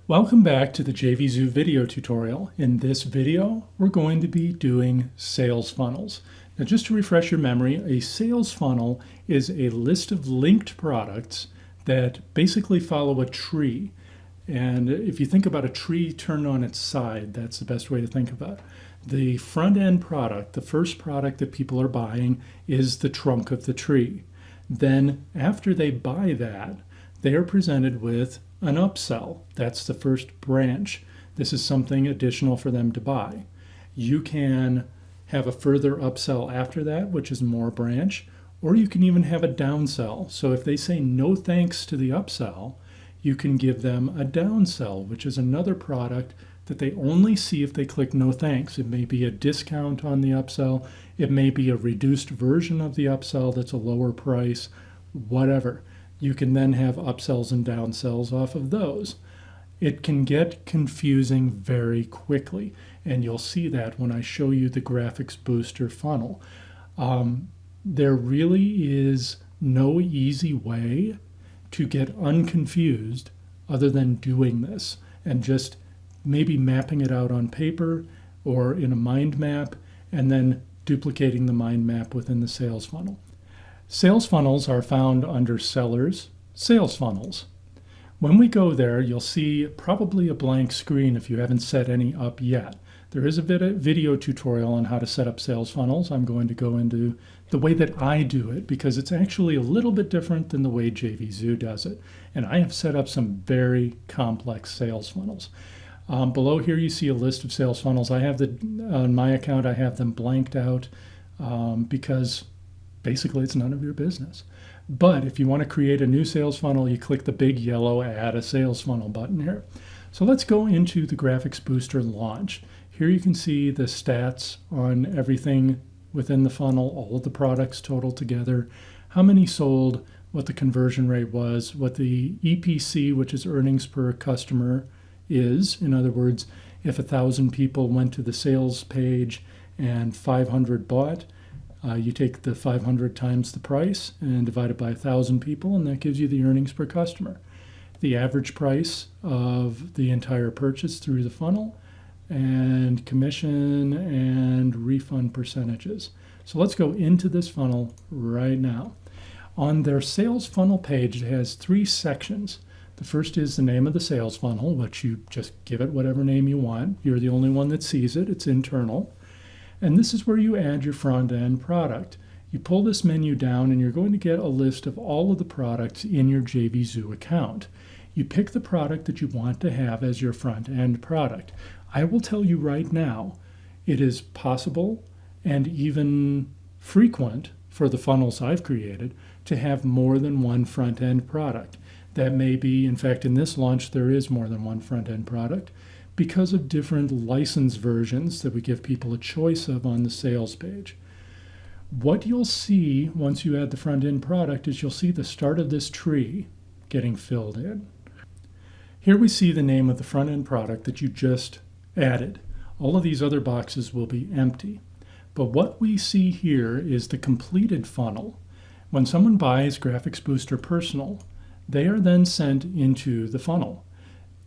Welcome back to the JVZoo video tutorial. In this video, we're going to be doing sales funnels. Now, just to refresh your memory, a sales funnel is a list of linked products that basically follow a tree. And if you think about a tree turned on its side, that's the best way to think about it. The front end product, the first product that people are buying, is the trunk of the tree. Then after they buy that, they are presented with an upsell. That's the first branch. This is something additional for them to buy. You can have a further upsell after that, which is more branch, or you can even have a downsell. So if they say no thanks to the upsell, you can give them a downsell, which is another product that they only see if they click no thanks. It may be a discount on the upsell. It may be a reduced version of the upsell that's a lower price, whatever. You can then have upsells and downsells off of those. It can get confusing very quickly, and you'll see that when I show you the graphics booster funnel. There really is no easy way to get unconfused other than doing this and just maybe mapping it out on paper or in a mind map and then duplicating the mind map within the sales funnel. Sales funnels are found under Sellers, Sales Funnels. When we go there, you'll see probably a blank screen if you haven't set any up yet. There is a video tutorial on how to set up sales funnels. I'm going to go into the way that I do it because it's actually a little bit different than the way JVZoo does it. And I have set up some very complex sales funnels. Below here you see a list of sales funnels. On my account, I have them blanked out because basically it's none of your business. But if you want to create a new sales funnel, you click the big yellow Add a Sales Funnel button here. So let's go into the Graphics Booster launch. Here you can see the stats on everything within the funnel, all of the products total together, how many sold, what the conversion rate was, what the EPC, which is earnings per customer, is. In other words, if 1,000 people went to the sales page and 500 bought, you take the 500 times the price and divide it by 1,000 people, and that gives you the earnings per customer. The average price of the entire purchase through the funnel, and commission and refund percentages. So let's go into this funnel right now. On their sales funnel page, it has 3 sections. The first is the name of the sales funnel, which you just give it whatever name you want. You're the only one that sees it. It's internal. And this is where you add your front-end product. You pull this menu down and you're going to get a list of all of the products in your JVZoo account. You pick the product that you want to have as your front-end product. I will tell you right now, it is possible and even frequent for the funnels I've created to have more than one front-end product. That may be, in fact, in this launch, there is more than one front-end product, because of different license versions that we give people a choice of on the sales page. What you'll see once you add the front-end product is you'll see the start of this tree getting filled in. Here we see the name of the front-end product that you just added. All of these other boxes will be empty. But what we see here is the completed funnel. When someone buys Graphics Booster Personal, they are then sent into the funnel.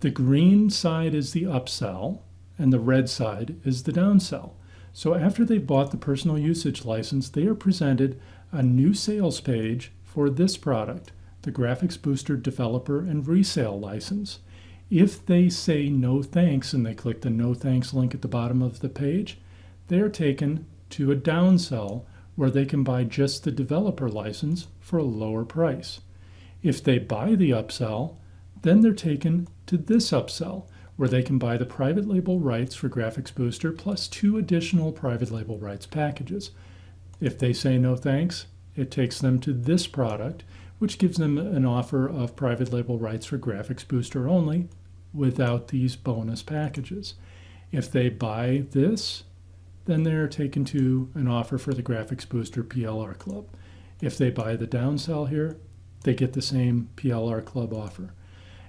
The green side is the upsell, and the red side is the downsell. So after they've bought the personal usage license, they are presented a new sales page for this product, the Graphics Booster Developer and Resale license. If they say no thanks and they click the no thanks link at the bottom of the page, they are taken to a downsell where they can buy just the developer license for a lower price. If they buy the upsell, then they're taken to this upsell, where they can buy the private label rights for Graphics Booster plus 2 additional private label rights packages. If they say no thanks, it takes them to this product, which gives them an offer of private label rights for Graphics Booster only without these bonus packages. If they buy this, then they're taken to an offer for the Graphics Booster PLR Club. If they buy the downsell here, they get the same PLR Club offer.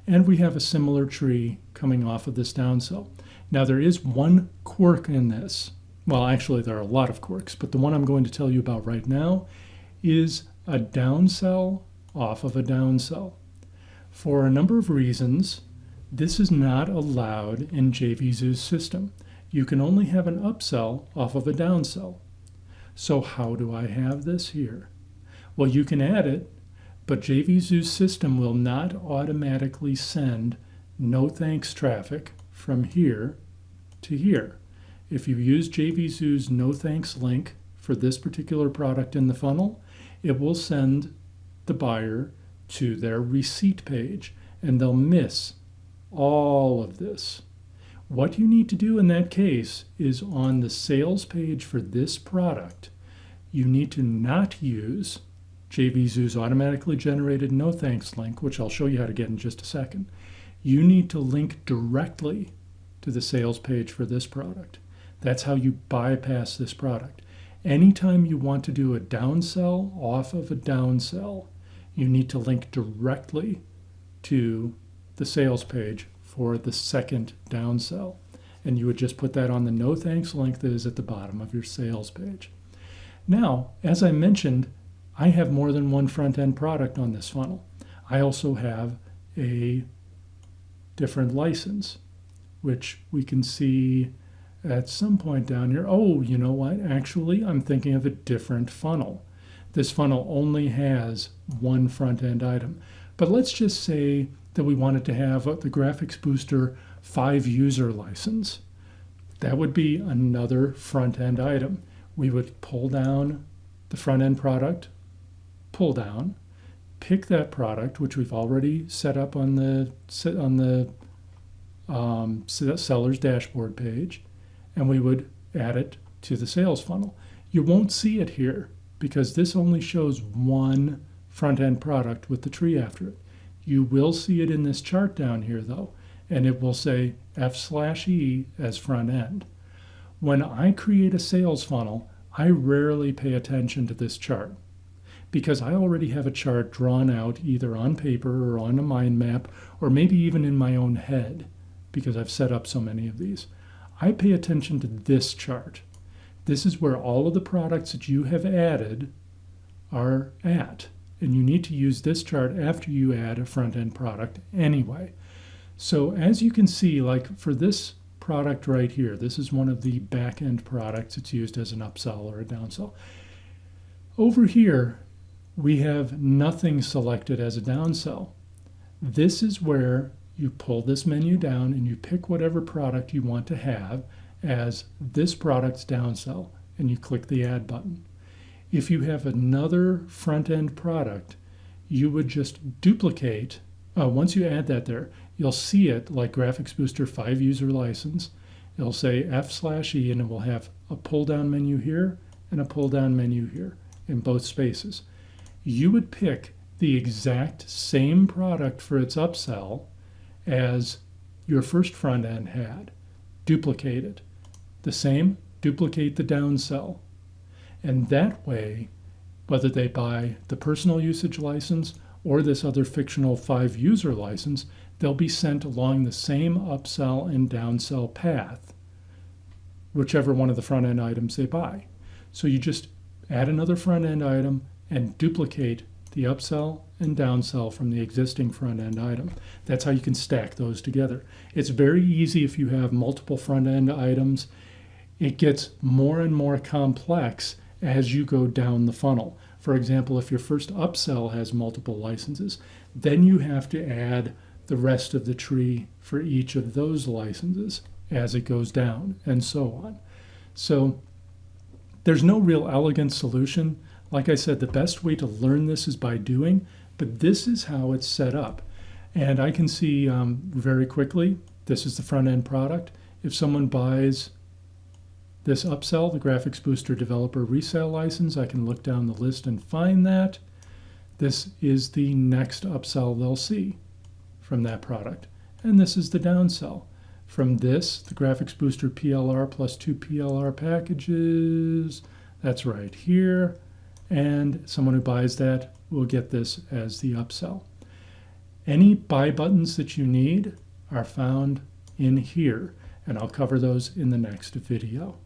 And we have a similar tree coming off of this downsell. Now there is one quirk in this. Well, actually there are a lot of quirks, but the one I'm going to tell you about right now is a downsell off of a downsell. For a number of reasons, This is not allowed in JVZoo's system. You can only have an upsell off of a downsell. So how do I have this here? Well, you can add it, but JVZoo's system will not automatically send no thanks traffic from here to here. If you use JVZoo's no thanks link for this particular product in the funnel, it will send the buyer to their receipt page, and they'll miss all of this. What you need to do in that case is on the sales page for this product, you need to not use JVZoo's automatically generated no thanks link, which I'll show you how to get in just a second. You need to link directly to the sales page for this product. That's how you bypass this product. Anytime you want to do a downsell off of a downsell, you need to link directly to the sales page for the second downsell. And you would just put that on the no thanks link that is at the bottom of your sales page. Now, as I mentioned, I have more than one front-end product on this funnel. I also have a different license, which we can see at some point down here. Oh, you know what? Actually, I'm thinking of a different funnel. This funnel only has one front-end item. But let's just say that we wanted to have the Graphics Booster 5-user license. That would be another front-end item. We would pull down the front-end product, pull down, pick that product, which we've already set up on the seller's dashboard page, and we would add it to the sales funnel. You won't see it here because this only shows one front-end product with the tree after it. You will see it in this chart down here though, and it will say F/E as front end. When I create a sales funnel, I rarely pay attention to this chart because I already have a chart drawn out either on paper or on a mind map or maybe even in my own head because I've set up so many of these. I pay attention to this chart. This is where all of the products that you have added are at. And you need to use this chart after you add a front-end product anyway. So as you can see, like for this product right here, this is one of the back-end products. It's used as an upsell or a downsell. Over here, we have nothing selected as a downsell. This is where you pull this menu down and you pick whatever product you want to have as this product's downsell, and you click the Add button. If you have another front-end product, you would just duplicate. Once you add that there, you'll see it like Graphics Booster 5-user license. It'll say F/E, and it will have a pull-down menu here and a pull-down menu here in both spaces. You would pick the exact same product for its upsell as your first front-end had. Duplicate it. The same, duplicate the downsell. And that way, whether they buy the personal usage license or this other fictional 5-user license, they'll be sent along the same upsell and downsell path, whichever one of the front-end items they buy. So you just add another front-end item and duplicate the upsell and downsell from the existing front-end item. That's how you can stack those together. It's very easy if you have multiple front-end items. It gets more and more complex as you go down the funnel. For example, if your first upsell has multiple licenses, then you have to add the rest of the tree for each of those licenses as it goes down, and so on. So there's no real elegant solution. Like I said, the best way to learn this is by doing, but this is how it's set up. And I can see very quickly, this is the front-end product. If someone buys this upsell, the Graphics Booster Developer Resale License, I can look down the list and find that. This is the next upsell they'll see from that product. And this is the downsell. From this, the Graphics Booster PLR plus 2 PLR packages, that's right here. And someone who buys that will get this as the upsell. Any buy buttons that you need are found in here, and I'll cover those in the next video.